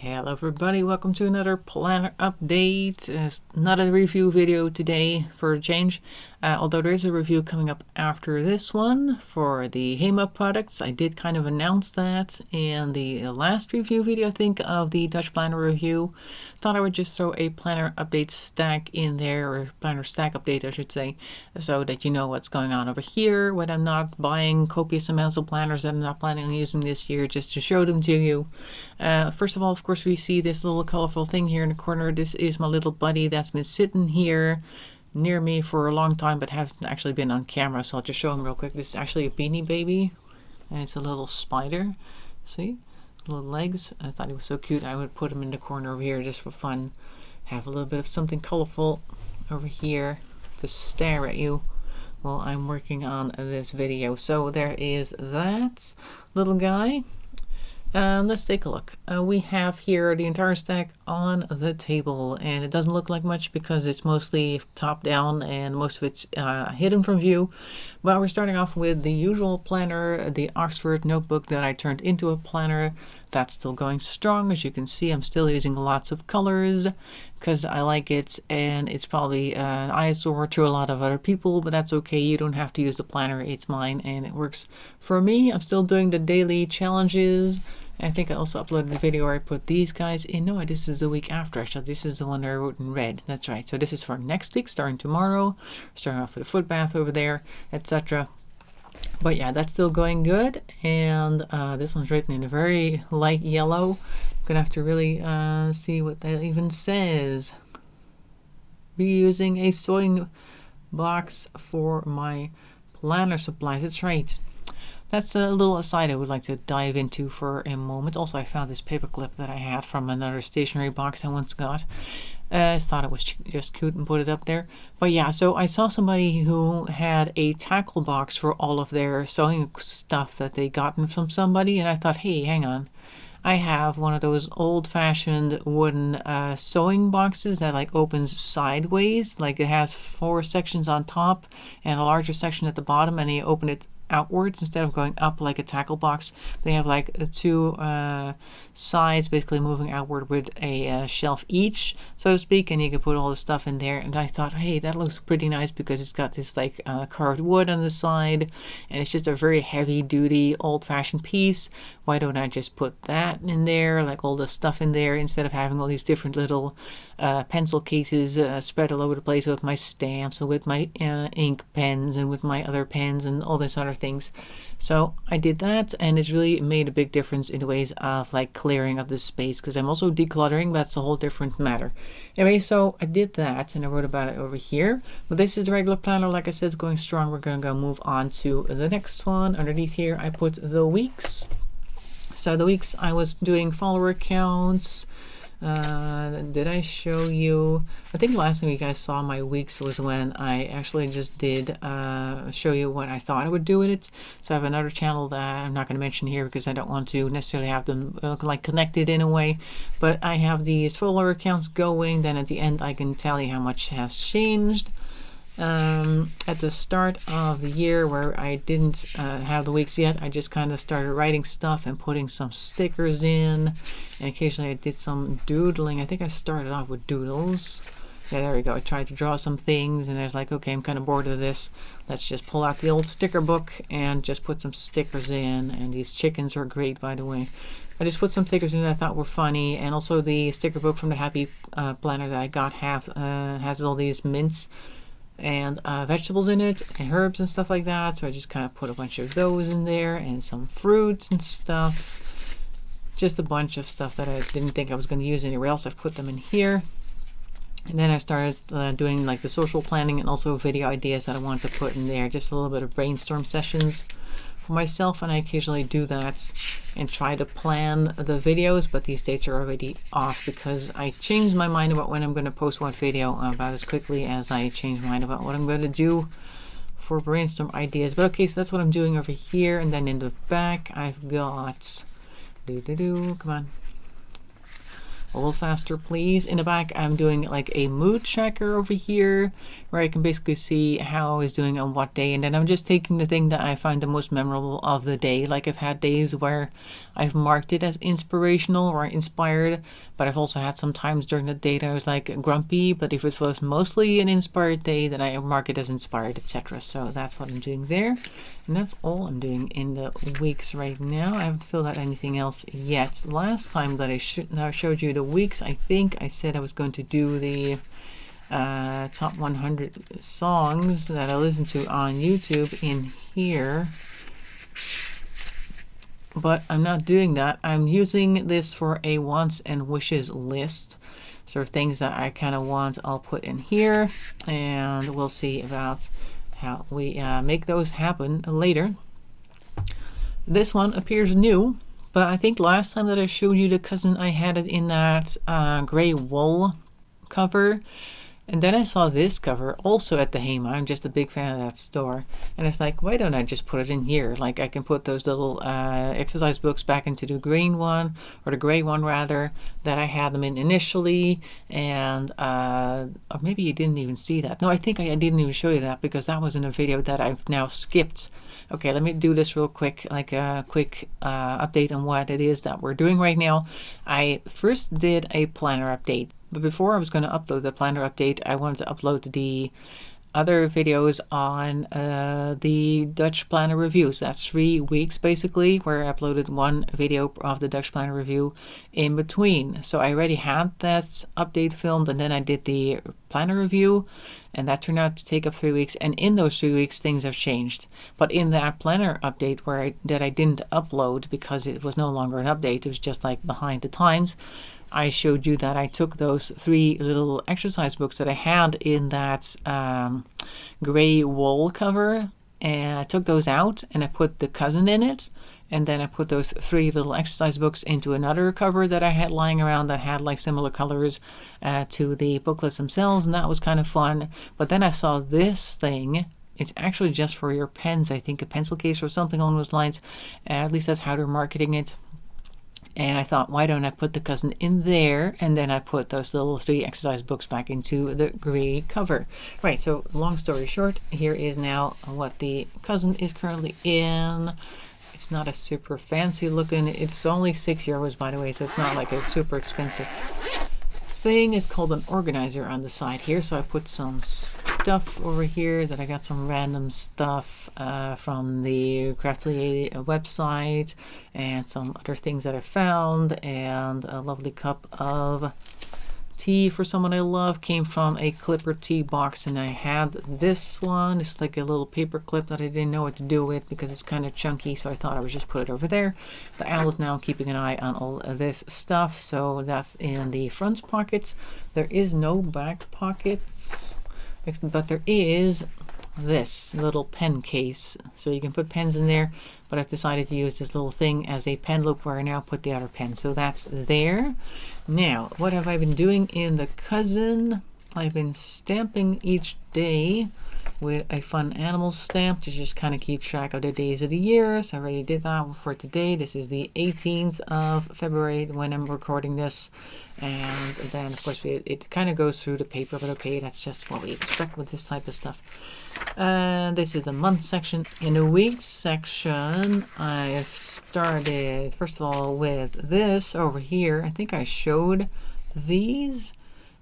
Hello everybody, welcome to another planner update. Not a review video today for a change, although there is a review coming up after this one for the HEMA products. I did kind of announce that in the last review video, I think, of the Dutch planner review. Thought I would just throw a planner update stack in there, or planner stack update I should say, so that you know what's going on over here when I'm not buying copious amounts of planners that I'm not planning on using this year, just to show them to you. First of all, of course, we see this little colorful thing here in the corner. This is my little buddy that's been sitting here near me for a long time, but hasn't actually been on camera, so I'll just show him real quick. This is actually a Beanie Baby, and it's a little spider. See? Little legs. I thought he was so cute, I would put him in the corner over here just for fun. Have a little bit of something colorful over here to stare at you while I'm working on this video. So there is that little guy. Let's take a look. We have here the entire stack on the table, and it doesn't look like much because it's mostly top down and most of it's hidden from view. But we're starting off with the usual planner, the Oxford notebook that I turned into a planner. That's still going strong. As you can see, I'm still using lots of colors because I like it, and it's probably an eyesore to a lot of other people, but that's okay. You don't have to use the planner. It's mine and it works for me. I'm still doing the daily challenges. I think I also uploaded a video where I put these guys in. No, this is the week after. Actually, this is the one that I wrote in red. That's right. So this is for next week, starting tomorrow. Starting off with a foot bath over there, etc. But yeah, that's still going good. And this one's written in a very light yellow. I'm gonna have to really see what that even says. Reusing a sewing box for my planner supplies. That's right. That's a little aside I would like to dive into for a moment. Also, I found this paper clip that I had from another stationery box I once got. I thought it was just cute and put it up there. But yeah, so I saw somebody who had a tackle box for all of their sewing stuff that they gotten from somebody, and I thought, hey, hang on. I have one of those old-fashioned wooden sewing boxes that like opens sideways. Like it has 4 sections on top and a larger section at the bottom, and you open it outwards instead of going up like a tackle box. They have like 2 sides basically moving outward with a shelf each, so to speak, and you can put all the stuff in there. And I thought, hey, that looks pretty nice because it's got this like carved wood on the side, and it's just a very heavy duty old-fashioned piece. Why don't I just put that in there, like all the stuff in there, instead of having all these different little pencil cases spread all over the place with my stamps and with my ink pens and with my other pens and all this other things. So I did that, and it's really made a big difference in the ways of like clearing up this space, because I'm also decluttering. That's a whole different matter. Anyway, so I did that and I wrote about it over here. But this is a regular planner. Like I said, it's going strong. We're going to go move on to the next one. Underneath here I put the weeks. So the weeks I was doing follower counts. Did I show you? I think last week I saw my weeks was when I actually just did show you what I thought I would do with it. So I have another channel that I'm not going to mention here because I don't want to necessarily have them like connected in a way. But I have these follower counts going. Then at the end I can tell you how much has changed. At the start of the year, where I didn't have the weeks yet, I just kind of started writing stuff and putting some stickers in, and occasionally I did some doodling. I think I started off with doodles. Yeah, there we go. I tried to draw some things, and I was like, okay, I'm kind of bored of this. Let's just pull out the old sticker book and just put some stickers in. And these chickens are great, by the way. I just put some stickers in that I thought were funny, and also the sticker book from the Happy Planner that I got has all these mints and vegetables in it and herbs and stuff like that. So I just kind of put a bunch of those in there and some fruits and stuff. Just a bunch of stuff that I didn't think I was going to use anywhere else. I've put them in here. And then I started doing like the social planning and also video ideas that I wanted to put in there. Just a little bit of brainstorm sessions for myself, and I occasionally do that and try to plan the videos, but these dates are already off because I changed my mind about when I'm going to post what video about as quickly as I change my mind about what I'm going to do for brainstorm ideas. But okay, so that's what I'm doing over here. And then in the back I've got come on, A little faster, please. In the back, I'm doing like a mood tracker over here where I can basically see how I was doing on what day. And then I'm just taking the thing that I find the most memorable of the day. Like I've had days where I've marked it as inspirational or inspired, but I've also had some times during the day that I was like grumpy. But if it was mostly an inspired day, then I mark it as inspired, etc. So that's what I'm doing there. And that's all I'm doing in the weeks right now. I haven't filled out anything else yet. Last time that I showed you the weeks, I think I said I was going to do the top 100 songs that I listen to on YouTube in here. But I'm not doing that. I'm using this for a wants and wishes list. So things that I kind of want, I'll put in here. And we'll see about how we make those happen later. This one appears new, but I think last time that I showed you the cousin, I had it in that gray wool cover. And then I saw this cover also at the Hema. I'm just a big fan of that store. And it's like, why don't I just put it in here? Like I can put those little exercise books back into the green one, or the gray one rather, that I had them in initially. And or maybe you didn't even see that. No, I think I didn't even show you that because that was in a video that I've now skipped. Okay, let me do this real quick, like a quick update on what it is that we're doing right now. I first did a planner update. But before I was going to upload the planner update, I wanted to upload the other videos on the Dutch planner reviews. That's 3 weeks basically, where I uploaded one video of the Dutch planner review in between. So I already had that update filmed, and then I did the planner review, and that turned out to take up 3 weeks. And in those 3 weeks, things have changed. But in that planner update that I didn't upload because it was no longer an update, it was just like behind the times, I showed you that I took those 3 little exercise books that I had in that gray wool cover, and I took those out and I put the cousin in it. And then I put those 3 little exercise books into another cover that I had lying around that had like similar colors to the booklets themselves. And that was kind of fun. But then I saw this thing. It's actually just for your pens, I think a pencil case or something along those lines. At least that's how they're marketing it. And I thought, why don't I put the cousin in there? And then I put those little 3 exercise books back into the gray cover. Right, so long story short, here is now what the cousin is currently in. It's not a super fancy looking. It's only €6, by the way, so it's not like a super expensive thing. It's called an organizer on the side here. So I put some stuff over here that I got some random stuff from the Craftly website, and some other things that I found, and a lovely cup of tea for someone I love. Came from a Clipper tea box, and I had this one. It's like a little paper clip that I didn't know what to do with because it's kind of chunky, so I thought I would just put it over there. The owl is now keeping an eye on all of this stuff, so that's in the front pockets. There is no back pockets, but there is this little pen case, so you can put pens in there, but I've decided to use this little thing as a pen loop where I now put the other pen. So that's there. Now, what have I been doing in the cousin? I've been stamping each day with a fun animal stamp to just kind of keep track of the days of the year. So I already did that for today. This is the 18th of February when I'm recording this. And then, of course, it kind of goes through the paper, but okay, that's just what we expect with this type of stuff. This is the month section. In the weeks section, I've started, first of all, with this over here. I think I showed these,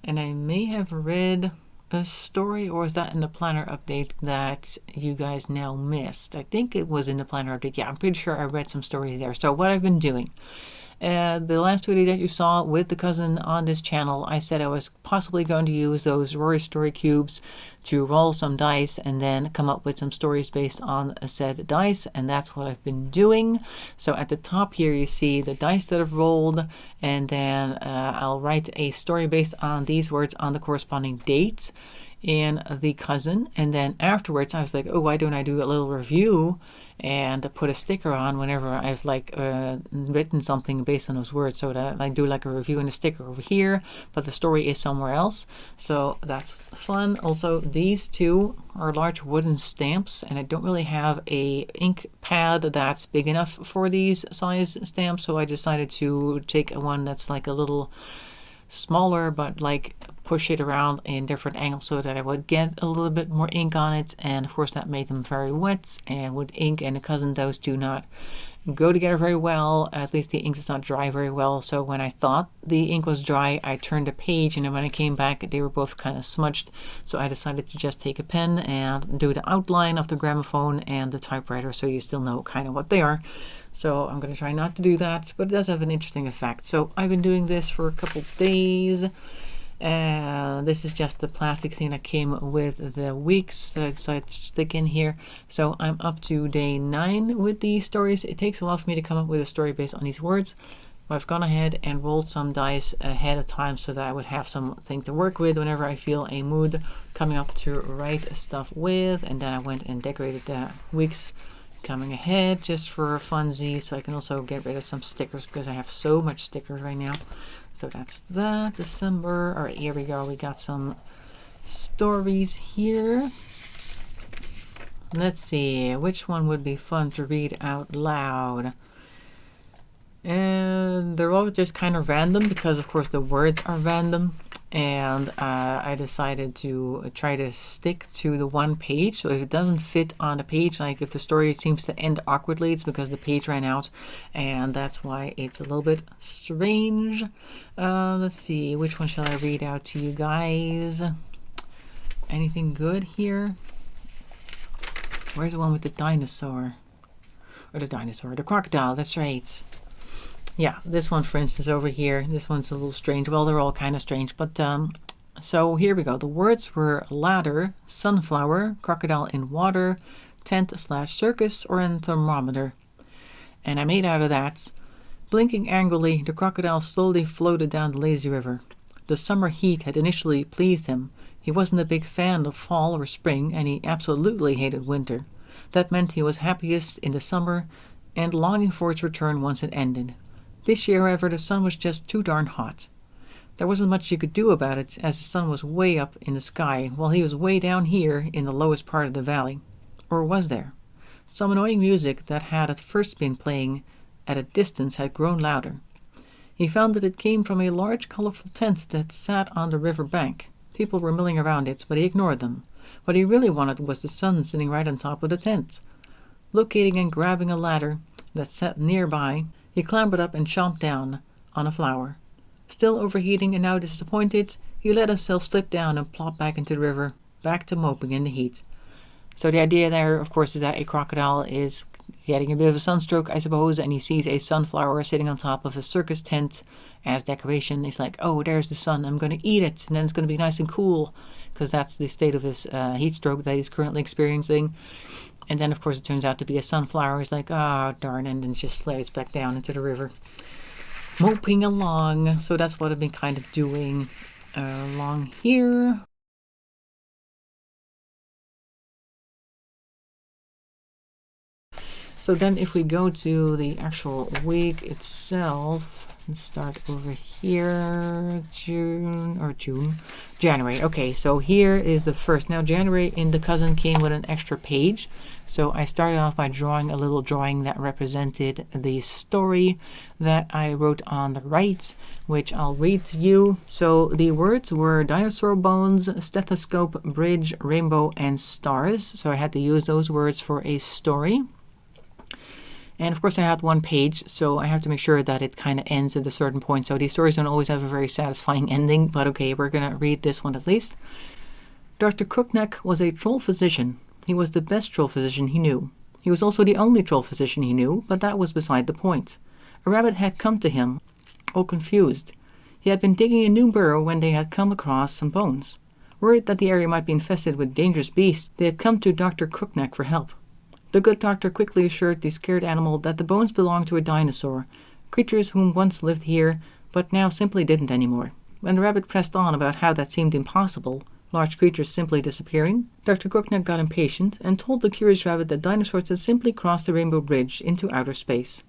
and I may have read a story, or is that in the planner update that you guys now missed? I think it was in the planner update. Yeah, I'm pretty sure I read some stories there. So what I've been doing, the last video that you saw with the cousin on this channel, I said I was possibly going to use those Rory story cubes to roll some dice and then come up with some stories based on a said dice, and that's what I've been doing. So at the top here you see the dice that I've rolled, and then I'll write a story based on these words on the corresponding dates in the cousin. And then afterwards I was like, oh, why don't I do a little review and put a sticker on whenever I've like written something based on those words, so that I do like a review and a sticker over here, but the story is somewhere else. So that's fun. Also, these two are large wooden stamps, and I don't really have a ink pad that's big enough for these size stamps, so I decided to take one that's like a little smaller, but like push it around in different angles so that I would get a little bit more ink on it. And of course that made them very wet, and with ink and a cousin, those do not go together very well. At least the ink does not dry very well. So when I thought the ink was dry, I turned a page, and then when I came back, they were both kind of smudged. So I decided to just take a pen and do the outline of the gramophone and the typewriter, so you still know kind of what they are. So I'm going to try not to do that, but it does have an interesting effect. So I've been doing this for a couple days. This is just the plastic thing that came with the weeks that I decided to stick in here. So I'm up to day 9 with these stories. It takes a while for me to come up with a story based on these words. I've gone ahead and rolled some dice ahead of time so that I would have something to work with whenever I feel a mood coming up to write stuff with. And then I went and decorated the weeks coming ahead just for funsies, so I can also get rid of some stickers because I have so much stickers right now. So that's that. December. All right, here we go. We got some stories here. Let's see, which one would be fun to read out loud? And they're all just kind of random because, of course, the words are random. And I decided to try to stick to the one page. So if it doesn't fit on a page, like if the story seems to end awkwardly, it's because the page ran out. And that's why it's a little bit strange. Let's see, which one shall I read out to you guys? Anything good here? Where's the one with the dinosaur? Or the crocodile, that's right. Yeah, this one, for instance, over here. This one's a little strange. Well, they're all kind of strange. But so here we go. The words were ladder, sunflower, crocodile in water, tent/circus, or a thermometer. And I made out of that. Blinking angrily, the crocodile slowly floated down the lazy river. The summer heat had initially pleased him. He wasn't a big fan of fall or spring, and he absolutely hated winter. That meant he was happiest in the summer and longing for its return once it ended. This year, however, the sun was just too darn hot. There wasn't much you could do about it, as the sun was way up in the sky, while he was way down here in the lowest part of the valley. Or was there? Some annoying music that had at first been playing at a distance had grown louder. He found that it came from a large, colorful tent that sat on the river bank. People were milling around it, but he ignored them. What he really wanted was the sun sitting right on top of the tent. Locating and grabbing a ladder that sat nearby, he clambered up and chomped down on a flower. Still overheating and now disappointed, he let himself slip down and plop back into the river, back to moping in the heat. So the idea there, of course, is that a crocodile is getting a bit of a sunstroke, I suppose, and he sees a sunflower sitting on top of a circus tent as decoration. He's like, oh, there's the sun, I'm going to eat it, and then it's going to be nice and cool, because that's the state of his heat stroke that he's currently experiencing. And then, of course, it turns out to be a sunflower. He's like, oh, darn, and then just slides back down into the river, moping along. So that's what I've been kind of doing along here. So then if we go to the actual week itself, let's start over here, January. Okay, so here is the first. Now January in the cousin came with an extra page. So I started off by drawing a little drawing that represented the story that I wrote on the right, which I'll read to you. So the words were dinosaur bones, stethoscope, bridge, rainbow, and stars. So I had to use those words for a story. And of course I had one page, so I have to make sure that it kind of ends at a certain point. So these stories don't always have a very satisfying ending, but okay, we're going to read this one at least. Dr. Crookneck was a troll physician. He was the best troll physician he knew. He was also the only troll physician he knew, but that was beside the point. A rabbit had come to him, all confused. He had been digging a new burrow when they had come across some bones. Worried that the area might be infested with dangerous beasts, they had come to Dr. Crookneck for help. The good doctor quickly assured the scared animal that the bones belonged to a dinosaur, creatures whom once lived here, but now simply didn't anymore. When the rabbit pressed on about how that seemed impossible, large creatures simply disappearing, Dr. Crookneck got impatient and told the curious rabbit that dinosaurs had simply crossed the Rainbow Bridge into outer space.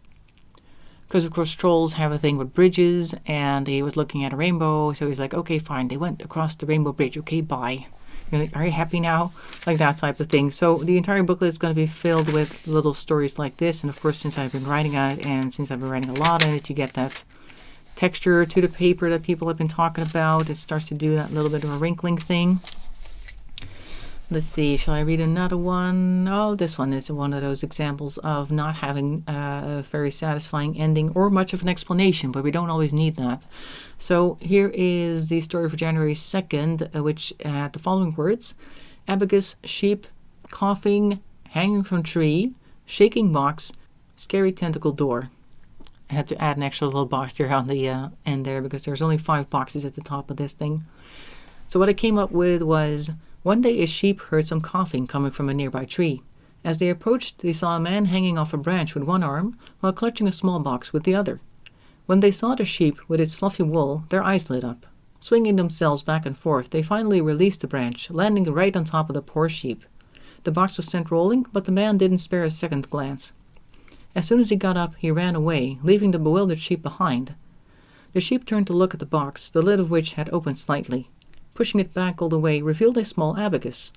Because, of course, trolls have a thing with bridges, and he was looking at a rainbow, so he's like, okay, fine, they went across the Rainbow Bridge, okay, bye. You're like, are you happy now? Like that type of thing. So the entire booklet is going to be filled with little stories like this. And of course, since I've been writing on it and since I've been writing a lot on it, you get that texture to the paper that people have been talking about. It starts to do that little bit of a wrinkling thing. Let's see, shall I read another one? Oh, this one is one of those examples of not having a very satisfying ending or much of an explanation, but we don't always need that. So here is the story for January 2nd, which had the following words: abacus, sheep, coughing, hanging from tree, shaking box, scary tentacle door. I had to add an extra little box there on the end there because there's only 5 boxes at the top of this thing. So what I came up with was: one day a sheep heard some coughing coming from a nearby tree. As they approached, they saw a man hanging off a branch with one arm while clutching a small box with the other. When they saw the sheep with its fluffy wool, their eyes lit up. Swinging themselves back and forth, they finally released the branch, landing right on top of the poor sheep. The box was sent rolling, but the man didn't spare a second glance. As soon as he got up, he ran away, leaving the bewildered sheep behind. The sheep turned to look at the box, the lid of which had opened slightly. Pushing it back all the way revealed a small abacus.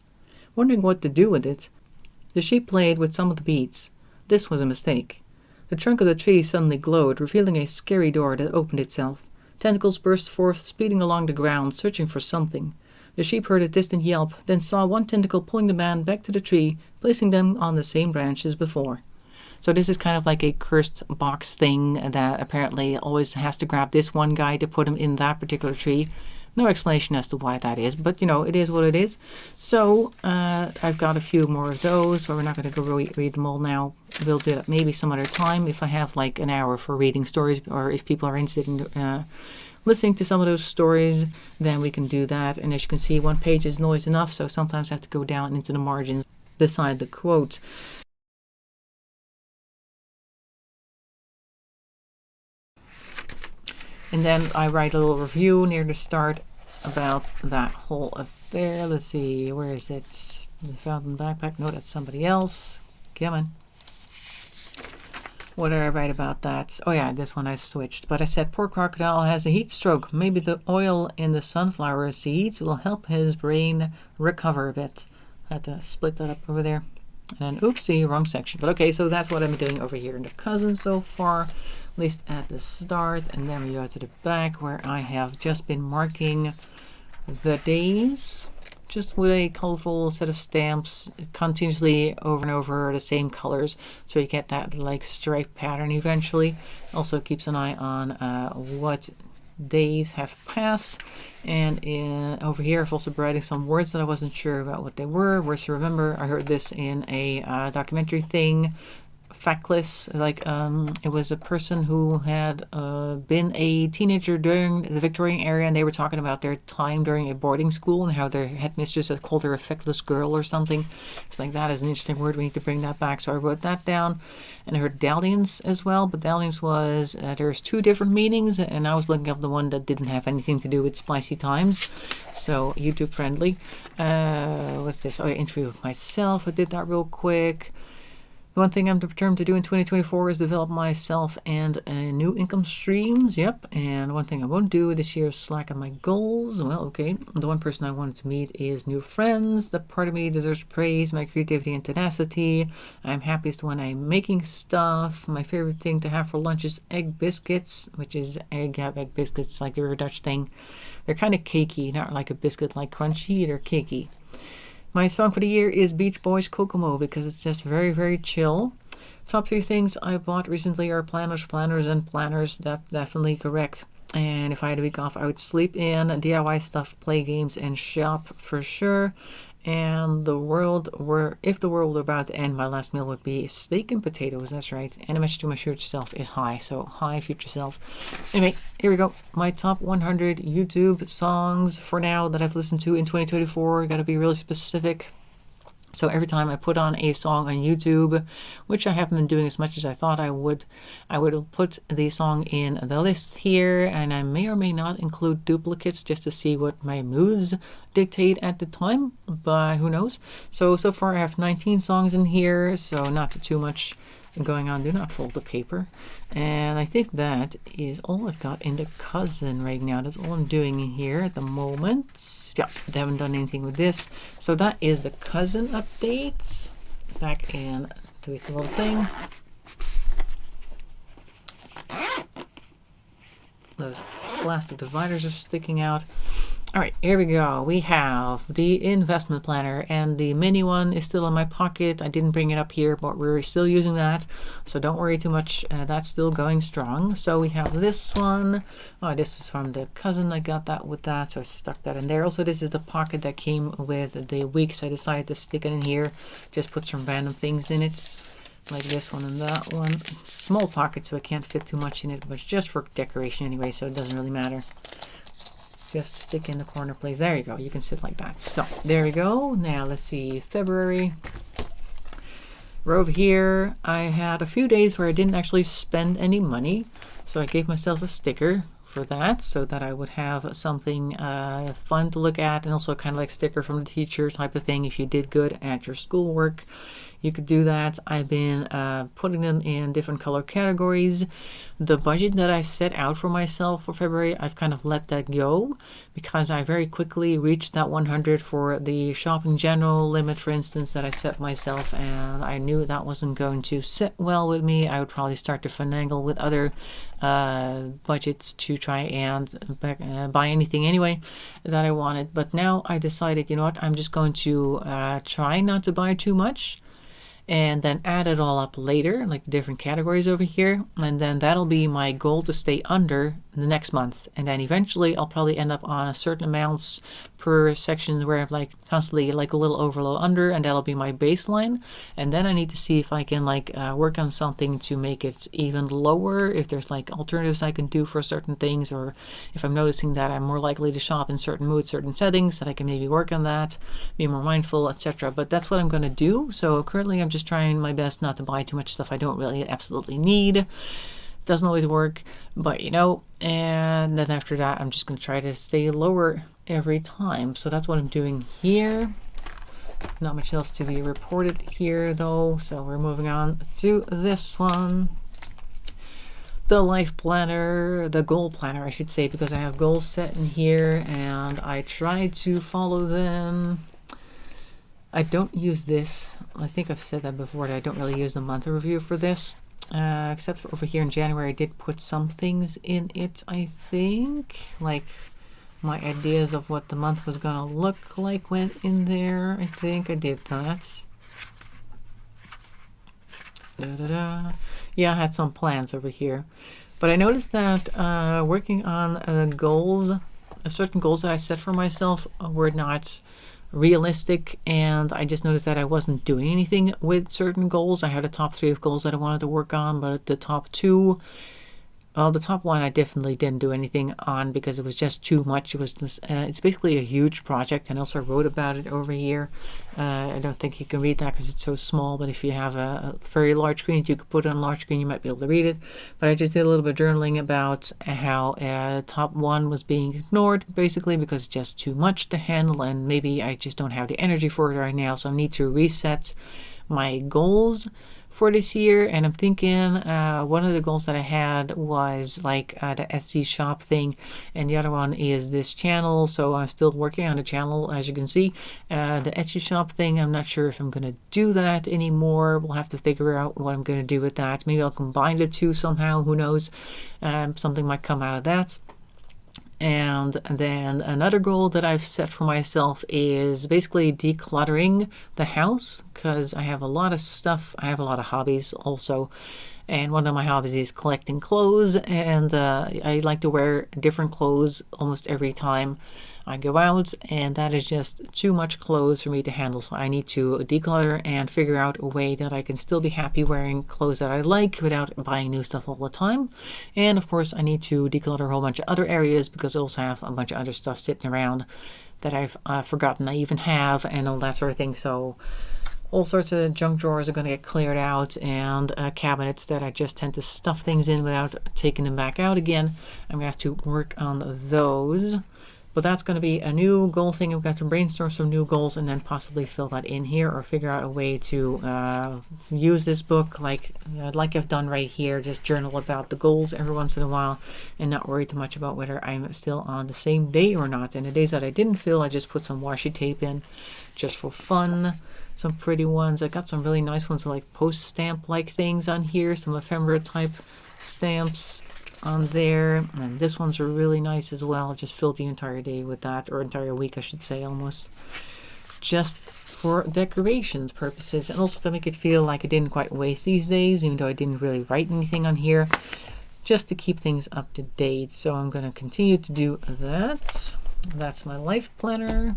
Wondering what to do with it, the sheep played with some of the beads. This was a mistake. The trunk of the tree suddenly glowed, revealing a scary door that opened itself. Tentacles burst forth, speeding along the ground, searching for something. The sheep heard a distant yelp, then saw one tentacle pulling the man back to the tree, placing them on the same branch as before. So this is kind of like a cursed box thing that apparently always has to grab this one guy to put him in that particular tree. No explanation as to why that is, but you know, it is what it is. So I've got a few more of those, but we're not going to go read them all now. We'll do it maybe some other time if I have like an hour for reading stories, or if people are interested in listening to some of those stories, then we can do that. And as you can see, one page is noise enough, so sometimes I have to go down into the margins beside the quote. And then I write a little review near the start about that whole affair. Let's see, where is it? The fountain backpack? No, that's somebody else. Come on. What did I write about that? Oh yeah, this one I switched. But I said, poor crocodile has a heat stroke. Maybe the oil in the sunflower seeds will help his brain recover a bit. I had to split that up over there. And then, oopsie, wrong section. But okay, so that's what I'm doing over here in the cousin so far. At least at the start, and then we go to the back where I have just been marking the days just with a colorful set of stamps continuously over and over the same colors, so you get that like stripe pattern eventually. Also keeps an eye on what days have passed, and over here I've also been writing some words that I wasn't sure about what they were. Words to remember. I heard this in a documentary thing. Factless, like it was a person who had been a teenager during the Victorian era, and they were talking about their time during a boarding school and how their headmistress had called her a feckless girl or something. It's like, that is an interesting word, we need to bring that back. So I wrote that down. And I heard dalliance as well, but dalliance was there's 2 different meanings, and I was looking up the one that didn't have anything to do with spicy times, so YouTube friendly. What's this? Oh yeah, interview with myself. I did that real quick. One thing I'm determined to do in 2024 is develop myself and new income streams. Yep. And one thing I won't do this year is slack on my goals. Well, okay. The one person I wanted to meet is new friends. That part of me deserves praise, my creativity and tenacity. I'm happiest when I'm making stuff. My favorite thing to have for lunch is egg biscuits, which is egg biscuits, like they're a Dutch thing. They're kind of cakey, not like a biscuit like crunchy. They're cakey. My song for the year is Beach Boys Kokomo because it's just very, very chill. Top 3 things I bought recently are planners, and planners. That's definitely correct. And if I had a week off, I would sleep in, DIY stuff, play games, and shop for sure. And if the world were about to end, my last meal would be steak and potatoes. That's right. And the message to my future self is hi. So hi, future self. Anyway, here we go. My top 100 YouTube songs for now that I've listened to in 2024. Got to be really specific. So every time I put on a song on YouTube, which I haven't been doing as much as I thought I would put the song in the list here, and I may or may not include duplicates just to see what my moods dictate at the time, but who knows. So far I have 19 songs in here, so not too much going on. Do not fold the paper. And I think that is all I've got in the cousin right now. That's all I'm doing in here at the moment. Yeah, they haven't done anything with this. So that is the cousin updates. Back in to its little thing. Those plastic dividers are sticking out. All right, here we go. We have the investment planner, and the mini one is still in my pocket. I didn't bring it up here, but we're still using that, so don't worry too much. That's still going strong. So we have this one. Oh, this was from the cousin. I got that with that, so I stuck that in there. Also, this is the pocket that came with the weeks. I decided to stick it in here, just put some random things in it, like this one and that one. Small pocket, so I can't fit too much in it, but it's just for decoration anyway, so it doesn't really matter. Just stick in the corner, please. There you go. You can sit like that. So there we go. Now let's see. February. We're over here. I had a few days where I didn't actually spend any money, so I gave myself a sticker for that, so that I would have something fun to look at, and also kind of like sticker from the teacher type of thing. If you did good at your schoolwork, you could do that. I've been putting them in different color categories. The budget that I set out for myself for February, I've kind of let that go because I very quickly reached that 100 for the shopping general limit, for instance, that I set myself, and I knew that wasn't going to sit well with me. I would probably start to finagle with other budgets to try and buy anything anyway that I wanted. But now I decided, you know what, I'm just going to try not to buy too much, and then add it all up later, like the different categories over here, and then that'll be my goal to stay under the next month. And then eventually I'll probably end up on a certain amounts per sections where I'm like constantly like a little over, a little under, and that'll be my baseline. And then I need to see if I can like work on something to make it even lower, if there's like alternatives I can do for certain things, or if I'm noticing that I'm more likely to shop in certain moods, certain settings, that I can maybe work on that, be more mindful, etc. But that's what I'm going to do. So currently I'm just trying my best not to buy too much stuff I don't really absolutely need. Doesn't always work, but you know, and then after that I'm just going to try to stay lower every time. So that's what I'm doing here. Not much else to be reported here though, so we're moving on to this one. The life planner, the goal planner I should say, because I have goals set in here and I try to follow them. I don't use this. I think I've said that before, that I don't really use the month review for this. Except for over here in January, I did put some things in it, I think. Like my ideas of what the month was going to look like went in there. I think I did that. Yeah, I had some plans over here. But I noticed that working on goals, certain goals that I set for myself were not realistic, and I just noticed that I wasn't doing anything with certain goals. I had a top 3 of goals that I wanted to work on, but the top 2, well, the top 1 I definitely didn't do anything on because it was just too much. It was this, it's basically a huge project, and I also wrote about it over here. I don't think you can read that because it's so small, but if you have a very large screen, you could put it on a large screen, you might be able to read it. But I just did a little bit of journaling about how top 1 was being ignored, basically because it's just too much to handle, and maybe I just don't have the energy for it right now, so I need to reset my goals for this year. And I'm thinking one of the goals that I had was like the Etsy shop thing, and the other one is this channel. So I'm still working on the channel, as you can see. The Etsy shop thing, I'm not sure if I'm going to do that anymore. We'll have to figure out what I'm going to do with that. Maybe I'll combine the two somehow, who knows. Something might come out of that. And then another goal that I've set for myself is basically decluttering the house, because I have a lot of stuff. I have a lot of hobbies also. And one of my hobbies is collecting clothes, and I like to wear different clothes almost every time I go out, and that is just too much clothes for me to handle. So I need to declutter and figure out a way that I can still be happy wearing clothes that I like without buying new stuff all the time. And of course I need to declutter a whole bunch of other areas, because I also have a bunch of other stuff sitting around that I've forgotten I even have, and all that sort of thing. So all sorts of junk drawers are going to get cleared out, and cabinets that I just tend to stuff things in without taking them back out again. I'm going to have to work on those. But that's going to be a new goal thing. I've got to brainstorm some new goals and then possibly fill that in here, or figure out a way to use this book like I've done right here. Just journal about the goals every once in a while and not worry too much about whether I'm still on the same day or not. And the days that I didn't fill, I just put some washi tape in just for fun. Some pretty ones. I got some really nice ones like post stamp like things on here, some ephemera type stamps. on there. And this one's really nice as well. Just filled the entire day with that, or entire week I should say, almost. Just for decorations purposes, and also to make it feel like I didn't quite waste these days, even though I didn't really write anything on here, just to keep things up to date. So I'm going to continue to do that. That's my life planner.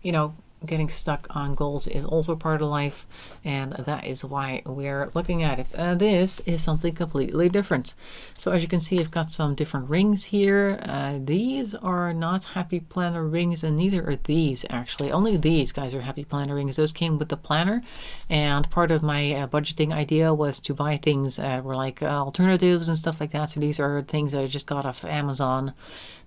You know, getting stuck on goals is also part of life, and that is why we're looking at it. This is something completely different. So as you can see, I've got some different rings here. These are not happy planner rings, and neither are these actually. Only these guys are happy planner rings. Those came with the planner, and part of my budgeting idea was to buy things were like alternatives and stuff like that. So these are things that I just got off Amazon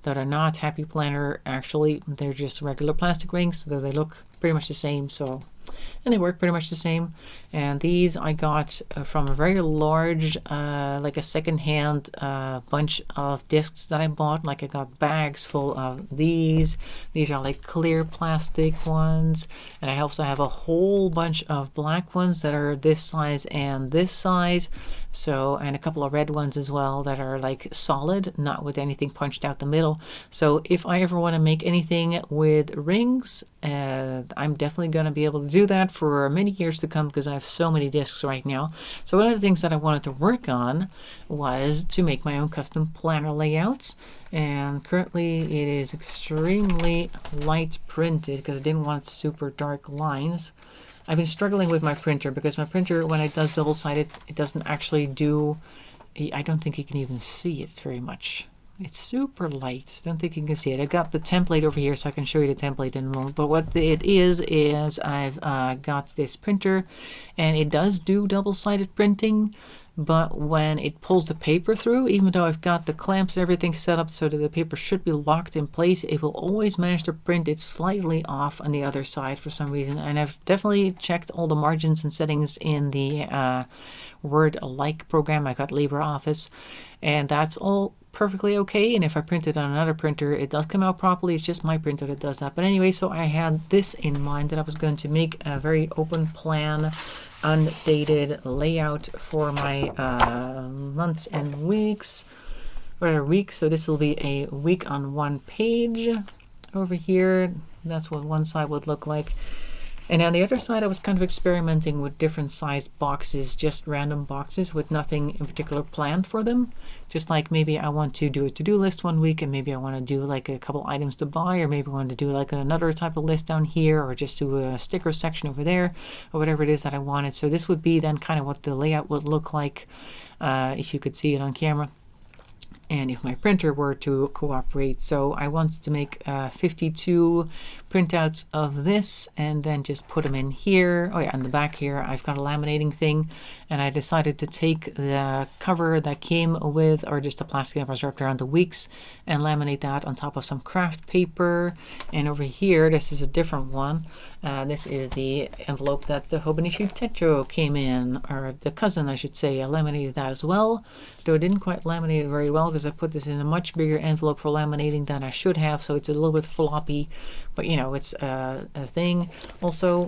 that are not happy planner. Actually, they're just regular plastic rings, so they look pretty much the same. So, and they work pretty much the same. And these I got from a very large, like a second-hand bunch of discs that I bought. Like I got bags full of these. These are like clear plastic ones, and I also have a whole bunch of black ones that are this size and this size. So, and a couple of red ones as well that are like solid, not with anything punched out the middle. So if I ever want to make anything with rings, I'm definitely going to be able to do that for many years to come, because I have so many discs right now. So one of the things that I wanted to work on was to make my own custom planner layouts. And currently it is extremely light printed because I didn't want super dark lines. I've been struggling with my printer because my printer, when it does double-sided, it doesn't actually do, I don't think you can even see it very much. It's super light. Don't think you can see it. I got the template over here, so I can show you the template in a moment. But what it is I've got this printer, and it does do double-sided printing. But when it pulls the paper through, even though I've got the clamps and everything set up so that the paper should be locked in place, it will always manage to print it slightly off on the other side for some reason. And I've definitely checked all the margins and settings in the Word Alike program. I got LibreOffice, and that's all perfectly okay. And if I print it on another printer, it does come out properly. It's just my printer that does that. But anyway, so I had this in mind, that I was going to make a very open plan, undated layout for my months and weeks, or weeks. So this will be a week on one page over here. That's what one side would look like. And on the other side, I was kind of experimenting with different sized boxes, just random boxes with nothing in particular planned for them. Just like maybe I want to do a to-do list one week, and maybe I want to do like a couple items to buy, or maybe I want to do like another type of list down here, or just do a sticker section over there, or whatever it is that I wanted. So this would be then kind of what the layout would look like if you could see it on camera, and if my printer were to cooperate. So I wanted to make 52 printouts of this, and then just put them in here. Oh yeah, on the back here I've got a laminating thing, and I decided to take the cover that came with, or just the plastic that was wrapped around the weeks, and laminate that on top of some craft paper. And over here, this is a different one. This is the envelope that the hobonichi Tetro came in, or the cousin I should say. I laminated that as well, though I didn't quite laminate it very well because I put this in a much bigger envelope for laminating than I should have, so it's a little bit floppy, but you know, it's a thing. Also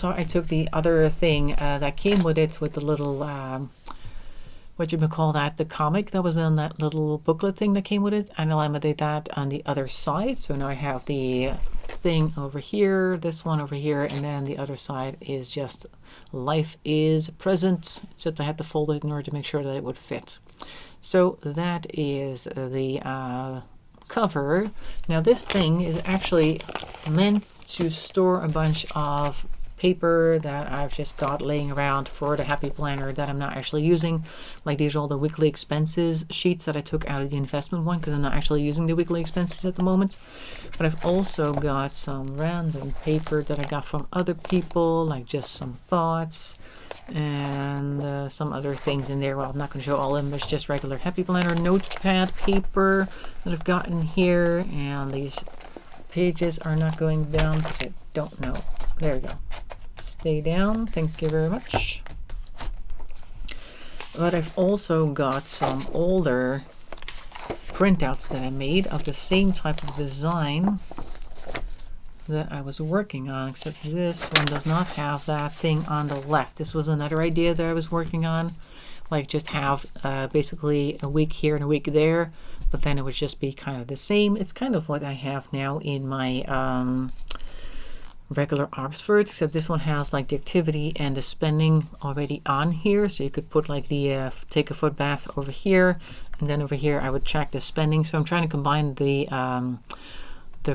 I took the other thing that came with it, with the little what you would call that, the comic that was in that little booklet thing that came with it, and I laminated that on the other side. So now I have the thing over here, this one over here, and then the other side is just life is present, except I had to fold it in order to make sure that it would fit. So that is the cover. Now this thing is actually meant to store a bunch of paper that I've just got laying around for the happy planner that I'm not actually using. Like these are all the weekly expenses sheets that I took out of the investment one, because I'm not actually using the weekly expenses at the moment. But I've also got some random paper that I got from other people, like just some thoughts and some other things in there. Well, I'm not going to show all of them. There's just regular happy planner notepad paper that I've gotten here, and these pages are not going down because I don't know. There we go. Stay down. Thank you very much. But I've also got some older printouts that I made of the same type of design that I was working on, except this one does not have that thing on the left. This was another idea that I was working on, like just have basically a week here and a week there, but then it would just be kind of the same. It's kind of what I have now in my regular Oxford, except this one has like the activity and the spending already on here. So you could put like the take a foot bath over here, and then over here I would track the spending. So I'm trying to combine the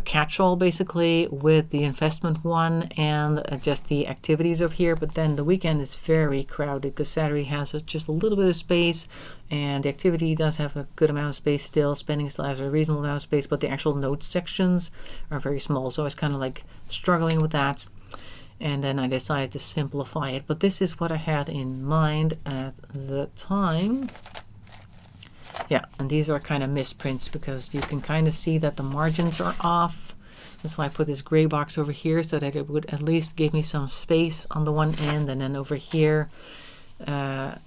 catch-all basically with the investment one and just the activities over here. But then the weekend is very crowded because Saturday has just a little bit of space, and the activity does have a good amount of space still. Spending still has a reasonable amount of space, but the actual notes sections are very small. So I was kind of like struggling with that. And then I decided to simplify it. But this is what I had in mind at the time. Yeah, and these are kind of misprints because you can kind of see that the margins are off. That's why I put this gray box over here so that it would at least give me some space on the one end. And then over here, I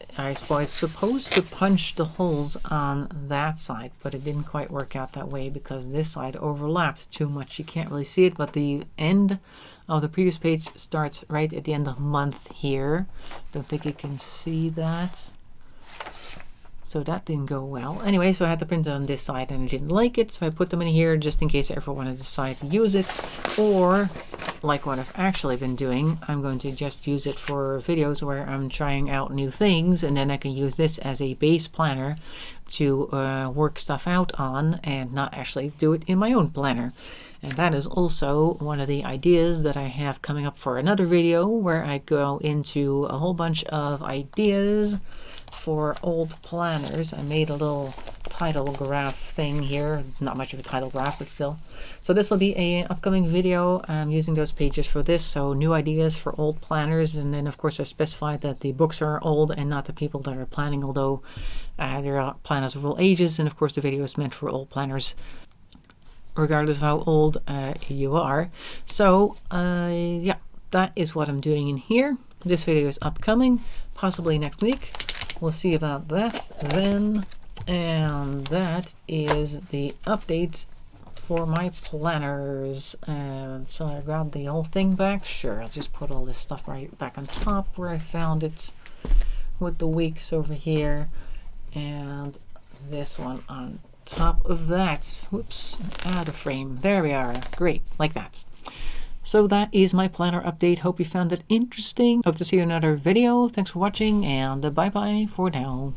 was supposed to punch the holes on that side, but it didn't quite work out that way because this side overlaps too much. You can't really see it, but the end of the previous page starts right at the end of month here. Don't think you can see that. So that didn't go well. Anyway, so I had to print it on this side and I didn't like it. So I put them in here just in case I ever want to decide to use it. Or, like what I've actually been doing, I'm going to just use it for videos where I'm trying out new things. And then I can use this as a base planner to work stuff out on and not actually do it in my own planner. And that is also one of the ideas that I have coming up for another video where I go into a whole bunch of ideas for old planners. I made a little title graph thing here. Not much of a title graph, but still. So this will be an upcoming video. I'm using those pages for this. So new ideas for old planners. And then of course I specified that the books are old and not the people that are planning, although there are planners of all ages. And of course the video is meant for old planners, regardless of how old you are. So yeah, that is what I'm doing in here. This video is upcoming, possibly next week. We'll see about that then. And that is the updates for my planners. So I grabbed the whole thing back. Sure, I'll just put all this stuff right back on top where I found it, with the weeks over here and this one on top of that. Whoops, out of frame. There we are. Great, like that. So that is my planner update. Hope you found it interesting. Hope to see you in another video. Thanks for watching, and bye bye for now.